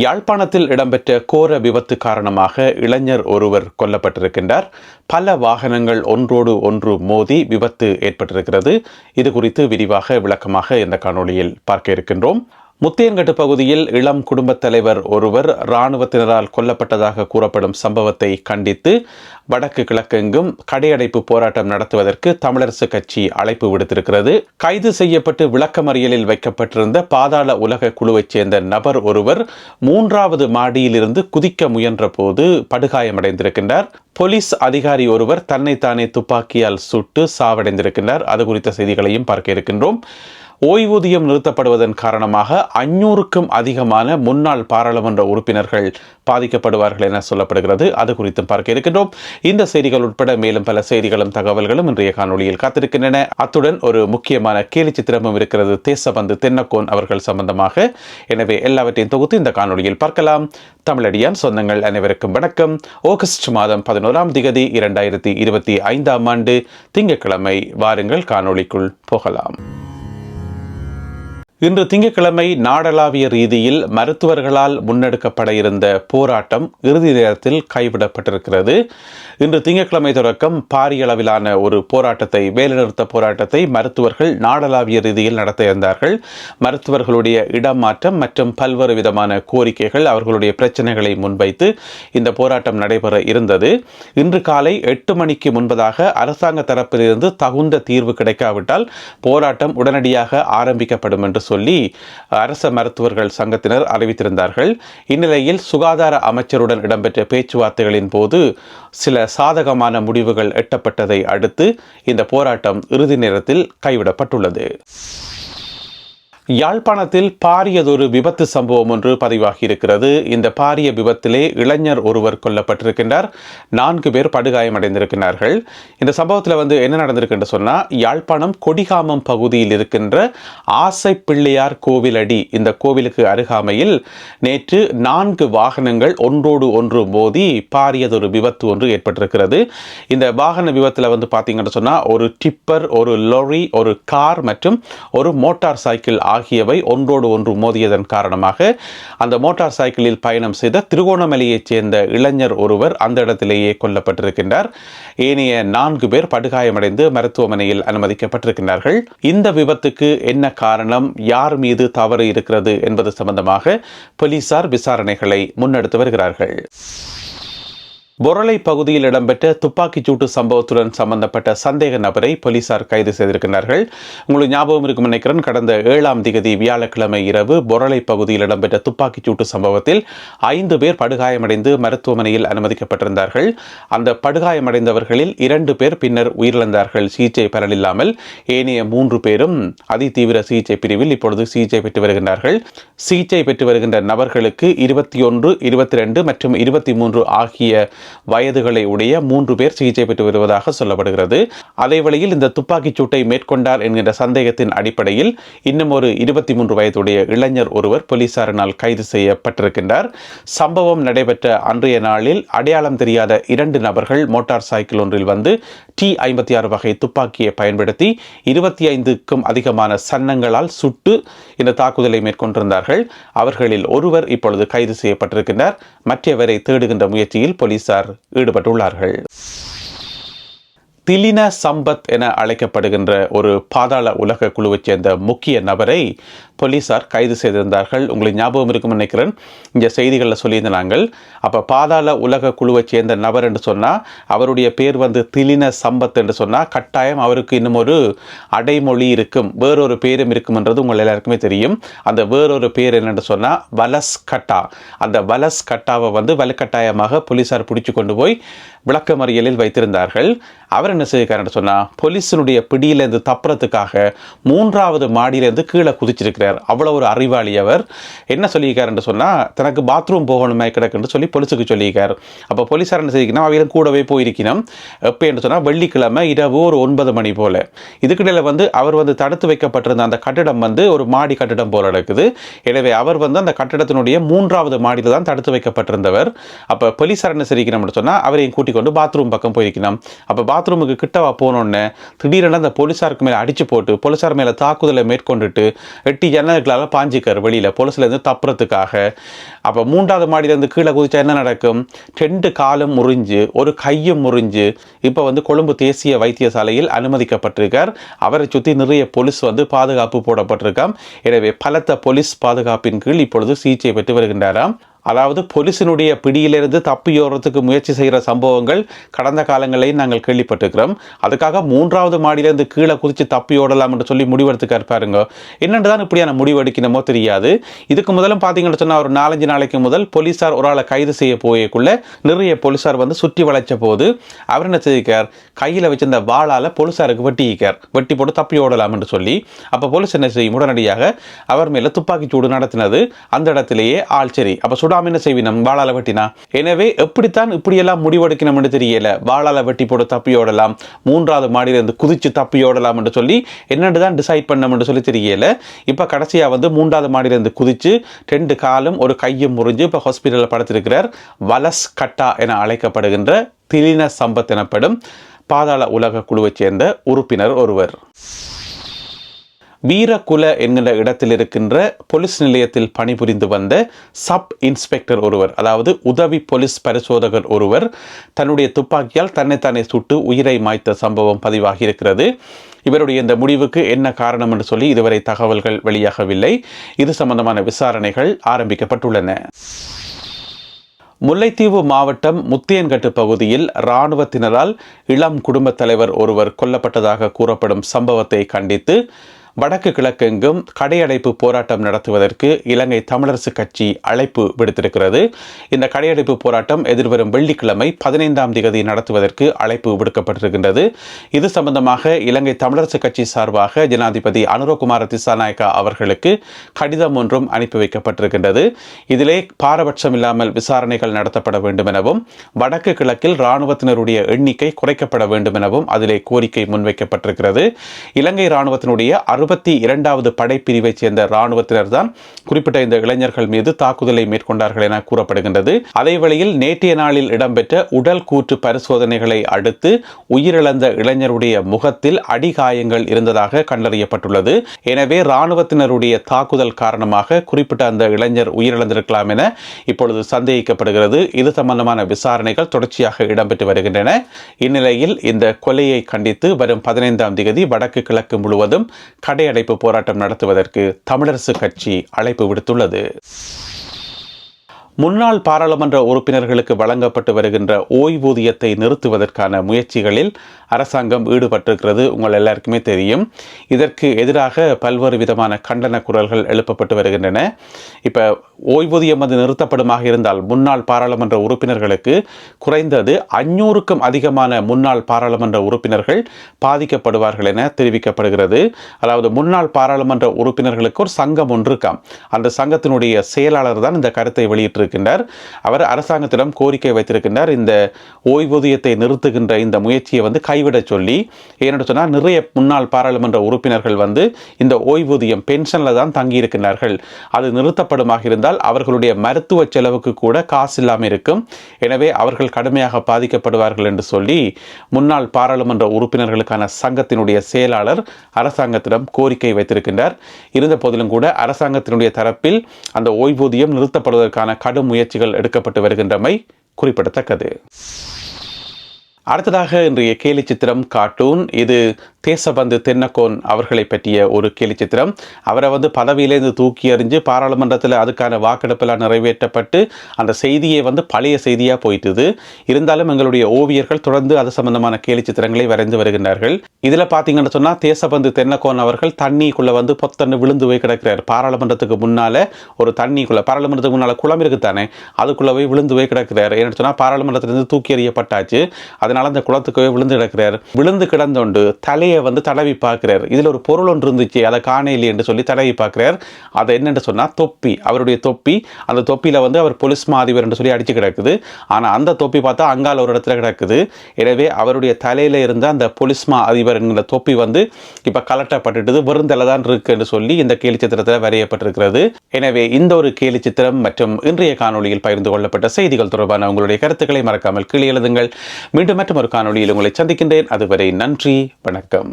யாழ்ப்பாணத்தில் இடம்பெற்ற கோர விபத்து காரணமாக இளைஞர் ஒருவர் கொல்லப்பட்டிருக்கின்றார். பல வாகனங்கள் ஒன்றோடு ஒன்று மோதி விபத்து ஏற்பட்டிருக்கிறது. இது குறித்து விரிவாக விளக்கமாக இந்த காணொளியில் பார்க்க இருக்கின்றோம். முத்தியன்கட்டு பகுதியில் இளம் குடும்பத் தலைவர் ஒருவர் இராணுவத்தினரால் கொல்லப்பட்டதாக கூறப்படும் சம்பவத்தை கண்டித்து வடக்கு கிழக்கெங்கும் கடையடைப்பு போராட்டம் நடத்துவதற்கு தமிழரசு கட்சி அழைப்பு விடுத்திருக்கிறது. கைது செய்யப்பட்டு விளக்கமறியலில் வைக்கப்பட்டிருந்த பாதாள உலக குழுவைச் சேர்ந்த நபர் ஒருவர் 3வது மாடியிலிருந்து குதிக்க முயன்ற போது படுகாயமடைந்திருக்கின்றார். போலீஸ் அதிகாரி ஒருவர் தன்னைத்தானே துப்பாக்கியால் சுட்டு சாவடைந்திருக்கின்றார். அது குறித்த செய்திகளையும் பார்க்க இருக்கின்றோம். ஓய்வூதியம் நிறுத்தப்படுவதன் காரணமாக 500க்கும் அதிகமான முன்னாள் பாராளுமன்ற உறுப்பினர்கள் பாதிக்கப்படுவார்கள் என சொல்லப்படுகிறது. அது குறித்தும் பார்க்க இருக்கின்றோம். இந்த செய்திகள் உட்பட மேலும் பல செய்திகளும் தகவல்களும் இன்றைய காணொளியில் காத்திருக்கின்றன. அத்துடன் ஒரு முக்கியமான கேலி சித்திரமும் இருக்கிறது தேசபந்து தென்னக்கோன் அவர்கள் சம்பந்தமாக. எனவே எல்லாவற்றையும் தொகுத்து இந்த காணொளியில் பார்க்கலாம். தமிழடியான் சொந்தங்கள் அனைவருக்கும் வணக்கம். ஆகஸ்ட் மாதம் 11ஆம் திகதி 2025ஆம் ஆண்டு திங்கட்கிழமை. வாருங்கள் காணொளிக்குள் போகலாம். இன்று திங்கட்கிழமை நாடளாவிய ரீதியில் மருத்துவர்களால் முன்னெடுக்கப்பட இருந்த போராட்டம் இறுதி நேரத்தில் கைவிடப்பட்டிருக்கிறது. இன்று திங்கட்கிழமை தொடக்கம் பாரிய அளவிலான ஒரு போராட்டத்தை, வேலைநிறுத்த போராட்டத்தை மருத்துவர்கள் நாடளாவிய ரீதியில் நடத்த இருந்தார்கள். மருத்துவர்களுடைய இடமாற்றம் மற்றும் பல்வேறு விதமான கோரிக்கைகள், அவர்களுடைய பிரச்சனைகளை முன்வைத்து இந்த போராட்டம் நடைபெற இருந்தது. இன்று காலை 8 மணிக்கு முன்பதாக அரசாங்க தரப்பிலிருந்து தகுந்த தீர்வு கிடைக்காவிட்டால் போராட்டம் உடனடியாக ஆரம்பிக்கப்படும் என்று சொல்லி அரச மருத்துவர்கள் சங்கத்தினர் அறிவித்திருந்தார்கள். இந்நிலையில் சுகாதார அமைச்சருடன் இடம்பெற்ற பேச்சுவார்த்தைகளின் போது சில சாதகமான முடிவுகள் எட்டப்பட்டதை அடுத்து இந்த போராட்டம் இறுதி நேரத்தில் கைவிடப்பட்டுள்ளது. யாழ்ப்பாணத்தில் பாரியதொரு விபத்து சம்பவம் ஒன்று பதிவாகி இருக்கிறது. இந்த பாரிய விபத்திலே இளைஞர் ஒருவர் கொல்லப்பட்டிருக்கின்றார். 4 பேர் படுகாயமடைந்திருக்கிறார்கள். இந்த சம்பவத்தில் என்ன நடந்திருக்கு சொன்னால், யாழ்ப்பாணம் கொடிகாமம் பகுதியில் இருக்கின்ற ஆசை பிள்ளையார் கோவிலடி, இந்த கோவிலுக்கு அருகாமையில் நேற்று 4 வாகனங்கள் ஒன்றோடு ஒன்று மோதி பாரியதொரு விபத்து ஒன்று ஏற்பட்டிருக்கிறது. இந்த வாகன விபத்தில் பார்த்தீங்கன்னு சொன்னால், ஒரு டிப்பர், ஒரு லொரி, ஒரு கார் மற்றும் ஒரு மோட்டார் சைக்கிள் ஆகியவை ஒன்றோடு ஒன்று மோதியதன் காரணமாக அந்த மோட்டார் சைக்கிளில் பயணம் செய்த திருகோணமலையைச் சேர்ந்த இளைஞர் ஒருவர் அந்த இடத்திலேயே கொல்லப்பட்டிருக்கின்றார். ஏனைய 4 பேர் படுகாயமடைந்து மருத்துவமனையில் அனுமதிக்கப்பட்டிருக்கிறார்கள். இந்த விபத்துக்கு என்ன காரணம், யார் மீது தவறு இருக்கிறது என்பது சம்பந்தமாக போலீசார் விசாரணைகளை முன்னெடுத்து வருகிறார்கள். பொரளை பகுதியில் இடம்பெற்ற துப்பாக்கிச் சூட்டு சம்பவத்துடன் சம்பந்தப்பட்ட சந்தேக நபரை போலீசார் கைது செய்திருக்கிறார்கள். உங்களுக்கு ஞாபகம் இருக்கும் நினைக்கிறேன், கடந்த 7ஆம் திகதி வியாழக்கிழமை இரவு பொரளை பகுதியில் இடம்பெற்ற துப்பாக்கிச் சூட்டு சம்பவத்தில் 5 பேர் படுகாயமடைந்து மருத்துவமனையில் அனுமதிக்கப்பட்டிருந்தார்கள். அந்த படுகாயமடைந்தவர்களில் 2 பேர் பின்னர் உயிரிழந்தார்கள், சிகிச்சை பலனில்லாமல். ஏனைய 3 பேரும் அதிதீவிர சிகிச்சை பிரிவில் இப்பொழுது சிகிச்சை பெற்று வருகின்றார்கள். சிகிச்சை பெற்று வருகின்ற நபர்களுக்கு 21, 22 மற்றும் 23 ஆகிய வயதுகளை உடைய 3 பேர் சிகிச்சை பெற்று வருவதாக சொல்லப்படுகிறது. அதேவேளையில் இந்த துப்பாக்கிச் சூட்டை மேற்கொண்டார் என்கின்ற சந்தேகத்தின் அடிப்படையில் இன்னும் ஒரு 23 வயதுடைய இளைஞர் ஒருவர் போலீசாரினால் கைது செய்யப்பட்டிருக்கின்றார். சம்பவம் நடைபெற்ற அன்றைய நாளில் அடையாளம் தெரியாத 2 நபர்கள் மோட்டார் சைக்கிள் ஒன்றில் வந்து T56 வகை துப்பாக்கியை பயன்படுத்தி 25க்கும் அதிகமான சன்னங்களால் சுட்டு இந்த தாக்குதலை மேற்கொண்டிருந்தார்கள். அவர்களில் ஒருவர் இப்பொழுது கைது செய்யப்பட்டிருக்கின்றார். மற்றவரை தேடுகின்ற முயற்சியில் போலீசார் ஈடுபட்டுள்ளார்கள். திலின சம்பத் என அழைக்கப்படுகின்ற ஒரு பாதாள உலக குழுவைச் சேர்ந்த முக்கிய நபரை போலீசார் கைது செய்திருந்தார்கள். உங்களுக்கு ஞாபகம் இருக்கும் நினைக்கிறேன், இந்த செய்திகளில் சொல்லியிருந்தாங்க. அப்போ பாதாள உலக குழுவைச் சேர்ந்த நபர் என்று சொன்னால், அவருடைய பேர் திலின சம்பத் என்று சொன்னால் கட்டாயம் அவருக்கு இன்னும் ஒரு அடைமொழி இருக்கும், வேறொரு பேரும் இருக்கும்ன்றது உங்கள் எல்லாருக்குமே தெரியும். அந்த வேறொரு பேர் என்னென்று சொன்னால் வலஸ் கட்டா. அந்த வலஸ் கட்டாவை வலுக்கட்டாயமாக போலீசார் பிடிச்சு கொண்டு போய் விளக்கமறியலில் வைத்திருந்தார்கள். அவர் என்ன செய்கிறார் சொன்னால், போலீஸினுடைய பிடியிலிருந்து தப்புறதுக்காக 3வது மாடியிலிருந்து கீழே குதிச்சிருக்கிறார். அவ்வளோ ஒரு அறிவாளி. அவர் என்ன சொல்லியிருக்கார் என்று சொன்னால், தனக்கு பாத்ரூம் போகணுமே கிடக்குன்னு சொல்லி போலீஸுக்கு சொல்லியிருக்கார். அப்போ போலீஸார் என்ன செய்யணும், அவங்களும் கூடவே போயிருக்கணும். எப்போ என்று சொன்னால் வெள்ளிக்கிழமை இரவு ஒரு 9 மணி போல். இதுக்கிடையில் அவர் தடுத்து வைக்கப்பட்டிருந்த அந்த கட்டிடம் ஒரு மாடி கட்டிடம் போல இருக்குது. எனவே அவர் அந்த கட்டிடத்தினுடைய 3வது மாடியில் தான் தடுத்து வைக்கப்பட்டிருந்தவர். அப்போ போலீஸார் என்ன செய்யணும்னு சொன்னால் அவரையும் கூட்டிக் கொண்டு பாத்ரூம் பக்கம் போயிருக்கணும். அப்போ பாத்ரூமுக்கு கிட்டவா போனோடனே திடீரென அந்த போலீஸாருக்கு மேலே அடிச்சு போட்டு போலீஸார் மேலே தாக்குதலை மேற்கொண்டுட்டு 8 ஜன்னல்களால் பாஞ்சிக்கார் வெளியில் போலீஸ்லேருந்து தப்புறதுக்காக. அப்போ 3வது மாடியிலேருந்து கீழே குதிச்சா என்ன நடக்கும்? 2 காலும் முறிஞ்சு ஒரு கையும் முறிஞ்சு இப்போ கொழும்பு தேசிய வைத்தியசாலையில் அனுமதிக்கப்பட்டிருக்கார். அவரை சுற்றி நிறைய போலீஸ் பாதுகாப்பு போடப்பட்டிருக்காம். எனவே பலத்த போலீஸ் பாதுகாப்பின் கீழ் இப்பொழுது சிகிச்சை பெற்று வருகின்றாராம். அதாவது போலீசினுடைய பிடியிலிருந்து தப்பியோறதுக்கு முயற்சி செய்கிற சம்பவங்கள் கடந்த காலங்களில் நாங்கள் கேள்விப்பட்டிருக்கிறோம். அதுக்காக 3வது மாடியிலிருந்து கீழே குதித்து தப்பியோடலாம் என்று சொல்லி முடிவெடுத்துக்கார் பாருங்க. என்னென்று தான் இப்படியான முடிவெடுக்கணுமோ தெரியாது. இதுக்கு முதலும் பார்த்தீங்கன்னு சொன்னால் ஒரு 4-5 நாளைக்கு முதல் போலீஸார் ஒரு ஆளை கைது செய்ய போயக்குள்ள நிறைய போலீஸார் சுற்றி வளைச்ச போது அவர் என்ன செய்திருக்கார்? கையில் வச்சிருந்த வாளால் போலீஸாருக்கு வெட்டி போட்டு தப்பியோடலாம் என்று சொல்லி அப்போ போலீஸ் என்ன செய்யும்? உடனடியாக அவர் மேலே துப்பாக்கி சூடு நடத்தினது. அந்த இடத்திலேயே ஆள் சரி அப்போ என்ன செய்வினம்? வாளால வெட்டினா. எனவே எப்படித்தான் இப்படியெல்லாம் முடிவெடுக்கணும் என்று தெரியல. வாளால வெட்டி போட்டு தப்பியோடலாம், 3வது மாடியிலிருந்து குதிச்சு தப்பியோடலாம் என்று சொல்லி என்னென்னுதான் டிசைட் பண்ணணும் என்று சொல்லி தெரியல. இப்ப கடைசியா 3வது மாடியிலிருந்து குதிச்சு 2 காலும் ஒரு கையும் முறிஞ்சு இப்ப ஹாஸ்பிட்டலில் படுத்திருக்கிறார். வலஸ் கட்டா என அழைக்கப்படுகின்ற திலின சம்பத் எனப்படும் பாதாள உலக குழுவைச் சேர்ந்த உறுப்பினர் ஒருவர். வீரகுல என்கிற இடத்தில் இருக்கின்ற போலீஸ் நிலையத்தில் பணிபுரிந்து வந்த சப் இன்ஸ்பெக்டர் ஒருவர், அதாவது உதவி போலீஸ் பரிசோதகர் ஒருவர் தன்னுடைய துப்பாக்கியால் தன்னைத்தானே சுட்டு உயிரை மாய்த்த சம்பவம் பதிவாகி இருக்கிறது. இவருடைய இந்த முடிவுக்கு என்ன காரணம் என்று சொல்லி இதுவரை தகவல்கள் வெளியாகவில்லை. இது சம்பந்தமான விசாரணைகள் ஆரம்பிக்கப்பட்டுள்ளன. முல்லைத்தீவு மாவட்டம் முத்தியன்கட்டு பகுதியில் இராணுவத்தினரால் இளம் குடும்பத் தலைவர் ஒருவர் கொல்லப்பட்டதாக கூறப்படும் சம்பவத்தை கண்டித்து வடக்கு கிழக்கெங்கும் கடையடைப்பு போராட்டம் நடத்துவதற்கு இலங்கை தமிழரசு கட்சி அழைப்பு விடுத்திருக்கிறது. இந்த கடையடைப்பு போராட்டம் எதிர்வரும் வெள்ளிக்கிழமை 15ஆம் தேதி நடத்துவதற்கு அழைப்பு விடுக்கப்பட்டிருக்கின்றது. இது சம்பந்தமாக இலங்கை தமிழரசு கட்சி சார்பாக ஜனாதிபதி அனுரகுமார திசாநாயக்கா அவர்களுக்கு கடிதம் ஒன்றும் அனுப்பி வைக்கப்பட்டிருக்கின்றது. இதிலே பாரபட்சம் இல்லாமல் விசாரணைகள் நடத்தப்பட வேண்டும் எனவும் வடக்கு கிழக்கில் இராணுவத்தினருடைய எண்ணிக்கை குறைக்கப்பட வேண்டும் எனவும் அதிலே கோரிக்கை முன்வைக்கப்பட்டிருக்கிறது. இலங்கை இராணுவத்தினுடைய 62வது படைப்பிரிவைச் சேர்ந்த இராணுவத்தினர் தான் குறிப்பிட்ட இந்த இளைஞர்கள் மீது தாக்குதலை மேற்கொண்டார்கள் என கூறப்படுகின்றது. அதே வேளையில் நேற்றைய நாளில் இடம்பெற்ற உடல் கூற்று பரிசோதனைகளை அடுத்து உயிரிழந்த இளைஞருடைய முகத்தில் அடிகாயங்கள் இருந்ததாக கண்டறியப்பட்டுள்ளது. எனவே இராணுவத்தினருடைய தாக்குதல் காரணமாக குறிப்பிட்ட அந்த இளைஞர் உயிரிழந்திருக்கலாம் என இப்பொழுது சந்தேகிக்கப்படுகிறது. இது சம்பந்தமான விசாரணைகள் தொடர்ச்சியாக இடம்பெற்று வருகின்றன. இந்நிலையில் இந்த கொலையை கண்டித்து வரும் 15ஆம் தேதி வடக்கு கிழக்கு முழுவதும் கடையடைப்பு போராட்டம் நடத்துவதற்கு தமிழரசு கட்சி அழைப்பு விடுத்துள்ளது. முன்னாள் பாராளுமன்ற உறுப்பினர்களுக்கு வழங்கப்பட்டு வருகின்ற ஓய்வூதியத்தை நிறுத்துவதற்கான முயற்சிகளில் அரசாங்கம் ஈடுபட்டிருக்கிறது. உங்கள் எல்லாருக்குமே தெரியும். இதற்கு எதிராக பல்வேறு விதமான கண்டன குரல்கள் எழுப்பப்பட்டு வருகின்றன. இப்போ ஓய்வூதியம் நிறுத்தப்படுமாக இருந்தால் முன்னாள் பாராளுமன்ற உறுப்பினர்களுக்கு குறைந்தது 500க்கும் அதிகமான முன்னாள் பாராளுமன்ற உறுப்பினர்கள் பாதிக்கப்படுவார்கள் என தெரிவிக்கப்படுகிறது. அதாவது முன்னாள் பாராளுமன்ற உறுப்பினர்களுக்கு ஒரு சங்கம் ஒன்று இருக்காம். அந்த சங்கத்தினுடைய செயலாளர் தான் இந்த கருத்தை வெளியிட்டிருக்கிறார். அவர் அரசாங்கத்திடம் கோரிக்கை வைத்திருக்கின்றார். இந்த ஓய்வூதியத்தை நிறுத்துகின்ற இந்த முயற்சியை கைவிட சொல்லி. ஏனென்று சொன்னால் நிறைய முன்னாள் பாராளுமன்ற உறுப்பினர்கள் இந்த ஓய்வூதியம் பென்ஷன்ல தான் தங்கியிருக்கிறார்கள். அது நிறுத்தப்படுமாக இருந்தால் அவர்களுடைய மருத்துவ செலவுக்கு கூட காசு இல்லாமல் இருக்கும். எனவே அவர்கள் கடுமையாக பாதிக்கப்படுவார்கள் என்று சொல்லி முன்னாள் பாராளுமன்ற உறுப்பினர்களுக்கான சங்கத்தினுடைய செயலாளர் அரசாங்கத்திடம் கோரிக்கை வைத்திருக்கின்றார். இருந்த போதிலும் கூட அரசாங்கத்தினுடைய தரப்பில் அந்த ஓய்வூதியம் நிறுத்தப்படுவதற்கான கடும் முயற்சிகள் எடுக்கப்பட்டு வருகின்றமை குறிப்பிடத்தக்கது. அடுத்ததாக இன்றைய கேலி சித்திரம் கார்ட்டூன். இது தேசபந்து தென்னக்கோன் அவர்களை பற்றிய ஒரு கேலி சித்திரம். அவரை பதவியிலேருந்து தூக்கி எறிஞ்சு பாராளுமன்றத்தில் அதுக்கான வாக்கெடுப்பெல்லாம் நிறைவேற்றப்பட்டு அந்த செய்தியை பழைய செய்தியாக போயிட்டுது. இருந்தாலும் எங்களுடைய ஓவியர்கள் தொடர்ந்து அது சம்பந்தமான கேலி சித்திரங்களை வரைந்து வருகின்றார்கள். இதில் பார்த்தீங்கன்னு சொன்னால் தேசபந்து தென்னக்கோன் அவர்கள் தண்ணிக்குள்ளே பொத்தன்னு விழுந்து போய் கிடக்கிறார். பாராளுமன்றத்துக்கு முன்னால் ஒரு தண்ணிக்குள்ளே, பாராளுமன்றத்துக்கு முன்னால் குளம் இருக்குத்தானே, அதுக்குள்ளே போய் விழுந்து போய் கிடக்கிறார். ஏன்னு சொன்னால் பாராளுமன்றத்திலிருந்து தூக்கி எறியப்பட்டாச்சு. அதனால் அதனால அந்த குளத்துக்கு விழுந்து கிடக்கிறார். விழுந்து கிடந்தோண்டு தலையை வந்து தடவி பார்க்கிறார். இதில் ஒரு பொருள் ஒன்று இருந்துச்சு, அதை காணையிலே என்று சொல்லி தடவி பார்க்கிறார். அதை என்னென்று சொன்னால் தொப்பி, அவருடைய தொப்பி. அந்த தொப்பியில் வந்து அவர் போலீஸ் மாதிபர் என்று சொல்லி அடிச்சு கிடக்குது. ஆனால் அந்த தொப்பி பார்த்தா அங்கால ஒரு இடத்துல கிடக்குது. எனவே அவருடைய தலையில் இருந்த அந்த போலீஸ் அதிபர் என்கிற தொப்பி வந்து இப்போ கலட்டப்பட்டுட்டது, வெறும் தலை தான் இருக்கு என்று சொல்லி இந்த கேலி சித்திரத்தில் வரையப்பட்டிருக்கிறது. எனவே இந்த ஒரு கேலி சித்திரம் மற்றும் இன்றைய காணொலியில் பகிர்ந்து கொள்ளப்பட்ட செய்திகள் தொடர்பான உங்களுடைய கருத்துக்களை மறக்காமல் கீழே எழுதுங்கள். மீண்டும் மற்றும் ஒரு காணொலியில் உங்களை சந்திக்கின்றேன். அதுவரை நன்றி, வணக்கம்.